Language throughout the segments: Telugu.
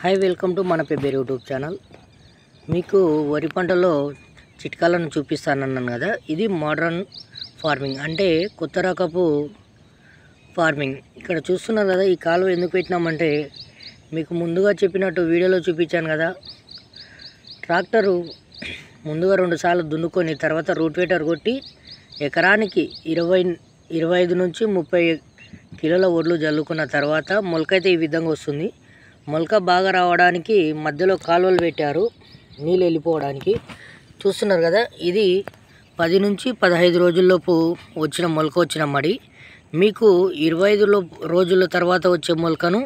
హాయ్ వెల్కమ్ టు మన పెబ్బేరు యూట్యూబ్ ఛానల్. మీకు వరి పంటలో చిట్కాలను చూపిస్తానన్నాను కదా. ఇది మోడర్న్ ఫార్మింగ్ అంటే కొత్త రకపు ఫార్మింగ్. ఇక్కడ చూస్తున్నారు కదా, ఈ కాలువ ఎందుకు పెట్టినామంటే మీకు ముందుగా చెప్పినట్టు వీడియోలో చూపించాను కదా. ట్రాక్టరు ముందుగా 2 సార్లు దున్నుకొని తర్వాత రూట్వేటర్ కొట్టి ఎకరానికి 25 నుంచి 30 కిలోల ఒడ్లు జల్లుకున్న తర్వాత మొలకైతే ఈ విధంగా వస్తుంది. మొలక బాగా రావడానికి మధ్యలో కాలువలు పెట్టారు నీళ్ళు వెళ్ళిపోవడానికి. చూస్తున్నారు కదా, ఇది 10 నుంచి 15 రోజుల్లోపు వచ్చిన మొలక వచ్చిన మడి. మీకు 25 రోజుల తర్వాత వచ్చే మొలకను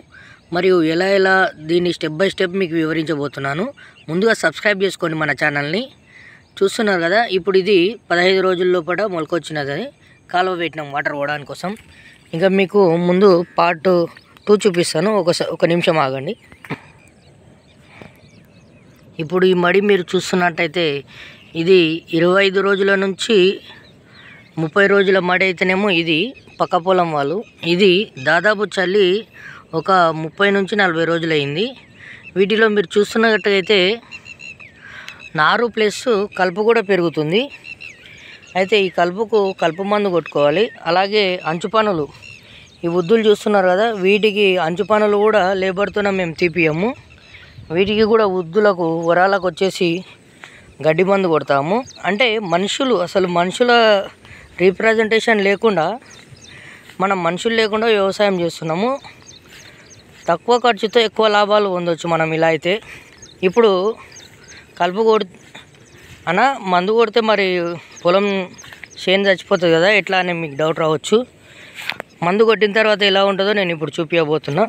మరియు ఎలా దీన్ని స్టెప్ బై స్టెప్ మీకు వివరించబోతున్నాను. ముందుగా సబ్స్క్రైబ్ చేసుకోండి మన ఛానల్ని. చూస్తున్నారు కదా, ఇప్పుడు ఇది 15 రోజుల లోపల మొలక వచ్చినదని కాలువ పెట్టినాం వాటర్ పోవడానికి కోసం. ఇంకా మీకు ముందు పార్ట్ 2 చూపిస్తాను, ఒక నిమిషం ఆగండి. ఇప్పుడు ఈ మడి మీరు చూస్తున్నట్టయితే ఇది 25 రోజుల నుంచి 30 రోజుల మడి అయితేనేమో ఇది పక్క పొలం వాళ్ళు. ఇది దాదాపు చల్లి ఒక 30 నుంచి 40 రోజులు అయింది. వీటిలో మీరు చూస్తున్నట్టయితే నారు ప్లస్ కలుపు కూడా పెరుగుతుంది. అయితే ఈ కలుపు మందు కొట్టుకోవాలి. అలాగే అంచు పనులు, ఈ ఉద్దులు చూస్తున్నారు కదా, వీటికి అంచు పనులు కూడా లేబర్తోనే మేము తీపియము. వీటికి కూడా ఉద్దులకు వరాలకు వచ్చేసి గడ్డి మందు కొడతాము. అంటే మనుషుల రీప్రజెంటేషన్ లేకుండా, మనం మనుషులు లేకుండా వ్యవసాయం చేస్తున్నాము. తక్కువ ఖర్చుతో ఎక్కువ లాభాలు పొందొచ్చు మనం ఇలా అయితే. ఇప్పుడు మందు కొడితే మరి పొలం చేను చచ్చిపోతుంది కదా, ఎట్లా అని మీకు డౌట్ రావచ్చు. మందు కొట్టిన తర్వాత ఎలా ఉంటుందో నేను ఇప్పుడు చూపించబోతున్నా.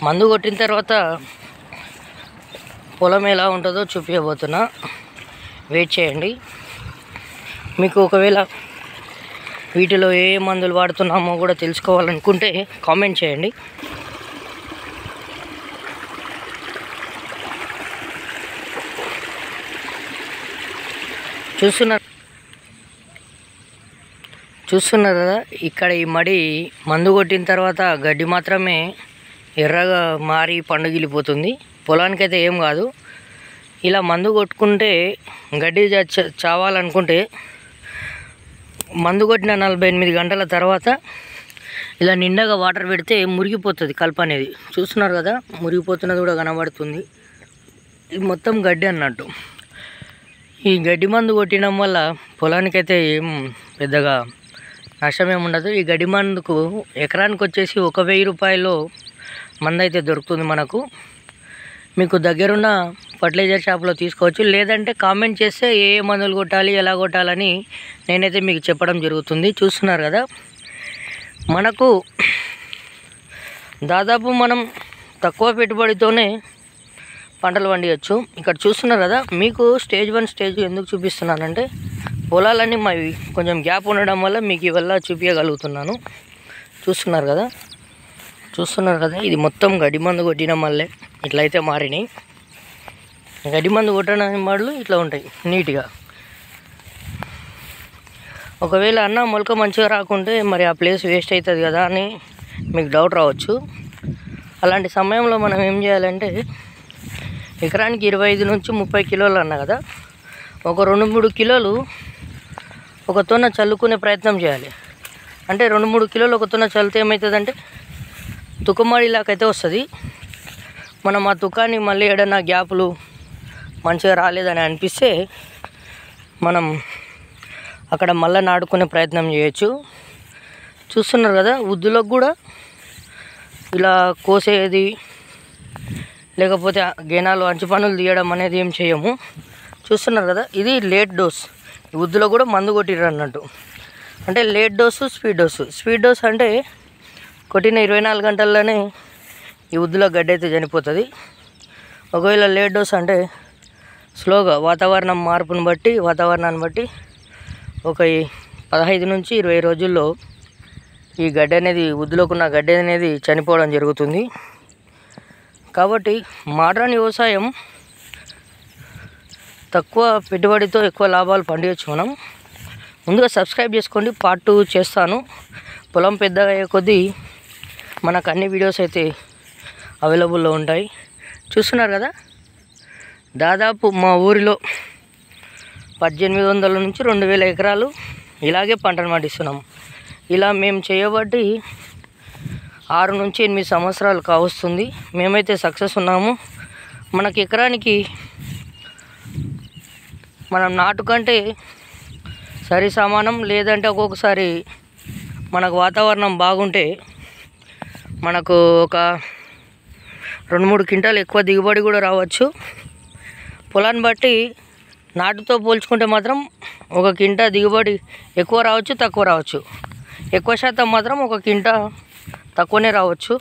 మందు కొట్టిన తర్వాత పొలం ఎలా ఉంటుందో చూపించబోతున్నా, వెయిట్ చేయండి. మీకు ఒకవేళ వీటిలో ఏ మందులు వాడుతున్నామో కూడా తెలుసుకోవాలనుకుంటే కామెంట్ చేయండి. చూస్తున్నారు కదా, ఇక్కడ ఈ మడి మందు కొట్టిన తర్వాత గడ్డి మాత్రమే ఎర్రగా మారి పండుగిలిపోతుంది. పొలానికైతే ఏం కాదు. ఇలా మందు కొట్టుకుంటే గడ్డి చావాలనుకుంటే మందు కొట్టిన 48 గంటల తర్వాత ఇలా నిండగా వాటర్ పెడితే మురిగిపోతుంది కలుపు అనేది. చూస్తున్నారు కదా, మురిగిపోతున్నది కూడా కనబడుతుంది. ఇది మొత్తం గడ్డి అన్నట్టు. ఈ గడ్డి మందు కొట్టడం వల్ల పొలానికైతే ఏం పెద్దగా నష్టం ఏముండదు. ఈ గడ్డి మందుకు ఎకరానికి వచ్చేసి 1000 రూపాయలు మందు అయితే దొరుకుతుంది మనకు. మీకు దగ్గరున్న ఫర్టిలైజర్ షాప్లో తీసుకోవచ్చు. లేదంటే కామెంట్ చేస్తే ఏ మందులు కొట్టాలి, ఎలా కొట్టాలని నేనైతే మీకు చెప్పడం జరుగుతుంది. చూస్తున్నారు కదా, మనకు దాదాపు మనం తక్కువ పెట్టుబడితోనే పంటలు పండించవచ్చు. ఇక్కడ చూస్తున్నారు కదా, మీకు స్టేజ్ 1 స్టేజ్ ఎందుకు చూపిస్తున్నానంటే పొలాలన్నీ మావి కొంచెం గ్యాప్ ఉండడం వల్ల మీకు ఇవల్ల చూపించగలుగుతున్నాను. చూస్తున్నారు కదా, ఇది మొత్తం గడ్డి మందు కొట్టిన మళ్ళీ ఇట్లయితే మారినాయి. గడ్డి మందు కొట్టడానికి మడులు ఇట్లా ఉంటాయి నీట్గా. ఒకవేళ మొలక మంచిగా రాకుంటే మరి ఆ ప్లేస్ వేస్ట్ అవుతుంది కదా అని మీకు డౌట్ రావచ్చు. అలాంటి సమయంలో మనం ఏం చేయాలంటే ఎకరానికి 25 నుంచి 30 కిలోలు అన్నా కదా, ఒక 2-3 కిలోలు ఒక తొన్న చల్లుకునే ప్రయత్నం చేయాలి. అంటే 2-3 కిలోలు ఒక తొన్న చల్లితే ఏమవుతుందంటే తుకమడిలాకైతే వస్తుంది. మనం ఆ తుకాన్ని మళ్ళీ ఏదైనా గ్యాపులు మంచిగా రాలేదని అనిపిస్తే మనం అక్కడ మళ్ళీ నాటుకునే ప్రయత్నం చేయొచ్చు. చూస్తున్నారు కదా, ఉద్దులకు కూడా ఇలా కోసేది లేకపోతే గేనాలు అంచు పనులు తీయడం అనేది ఏం చేయము. చూస్తున్నారు కదా, ఇది లేట్ డోస్. ఈ ఉద్దులో కూడా మందు కొట్టిర్రు అన్నట్టు. అంటే late dose, speed dose. Speed dose అంటే కొట్టిన 24 గంటల్లోనే ఈ ఉద్దులో గడ్డి అయితే చనిపోతుంది. ఒకవేళ లేట్ డోస్ అంటే స్లోగా వాతావరణాన్ని బట్టి ఒక 15 నుంచి 20 రోజుల్లో ఈ గడ్డి అనేది ఉద్దులోకి ఉన్న గడ్డి అనేది చనిపోవడం జరుగుతుంది. కాబట్టి మోడరన్ వ్యవసాయం తక్కువ పెట్టుబడితో ఎక్కువ లాభాలు పొందవచ్చు. మనం ముందుగా సబ్స్క్రైబ్ చేసుకోండి, పార్ట్ 2 చేస్తాను. పొలం పెద్దగా అయ్యే కొద్దీ మనకు అన్ని వీడియోస్ అయితే అవైలబుల్లో ఉంటాయి. చూస్తున్నారు కదా, దాదాపు మా ఊరిలో 1800 నుంచి 2000 ఎకరాలు ఇలాగే పంటను పండిస్తున్నాం. ఇలా మేము చేయబట్టి 6 నుంచి 8 సంవత్సరాలు కావస్తుంది. మేమైతే సక్సెస్ ఉన్నాము. మనకి ఎకరానికి మనం నాటు కంటే సరి సమానం, లేదంటే ఒక్కొక్కసారి మనకు వాతావరణం బాగుంటే మనకు ఒక 2-3 క్వింటాలు ఎక్కువ దిగుబడి కూడా రావచ్చు. పొలాన్ని బట్టి నాటుతో పోల్చుకుంటే మాత్రం 1 క్వింటా దిగుబడి ఎక్కువ రావచ్చు, తక్కువ రావచ్చు. ఎక్కువ శాతం మాత్రం 1 క్వింటా తక్కువనే రావచ్చు.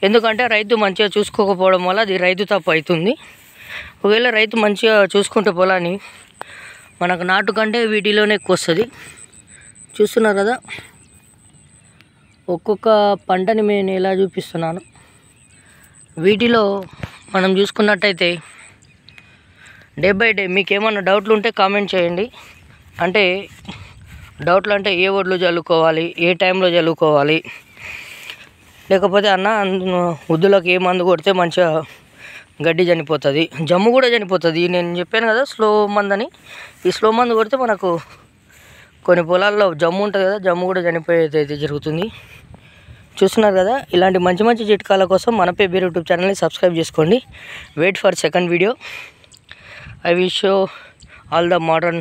ఎందుకంటే రైతు మంచిగా చూసుకోకపోవడం వల్ల అది రైతు తప్పు అవుతుంది. ఒకవేళ రైతు మంచిగా చూసుకుంటే పొలాన్ని మనకు నాటు కంటే వీటిలోనే ఎక్కువ వస్తుంది. చూస్తున్నారు కదా, ఒక్కొక్క పంటని నేను ఎలా చూపిస్తున్నాను. వీటిలో మనం చూసుకున్నట్టయితే డే బై డే మీకు ఏమన్నా డౌట్లు ఉంటే కామెంట్ చేయండి. అంటే డౌట్లు అంటే ఏ వడ్లు చల్లుకోవాలి, ఏ టైంలో చల్లుకోవాలి, లేకపోతే అన్న ఉద్దులకు ఏ మందు కొడితే మంచిగా గడ్డి చనిపోతుంది, జమ్ము కూడా చనిపోతుంది. నేను చెప్పాను కదా స్లో మందు అని. ఈ స్లో మందు కొడితే మనకు కొన్ని పొలాల్లో జమ్ము ఉంటుంది కదా, జమ్ము కూడా చనిపోయేది అయితే జరుగుతుంది. చూస్తున్నారు కదా, ఇలాంటి మంచి మంచి చిట్కాల కోసం మన పేబీఆర్ యూట్యూబ్ ఛానల్ని సబ్స్క్రైబ్ చేసుకోండి. Wait for second video. I will show all the modern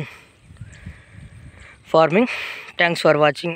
farming. Thanks for watching.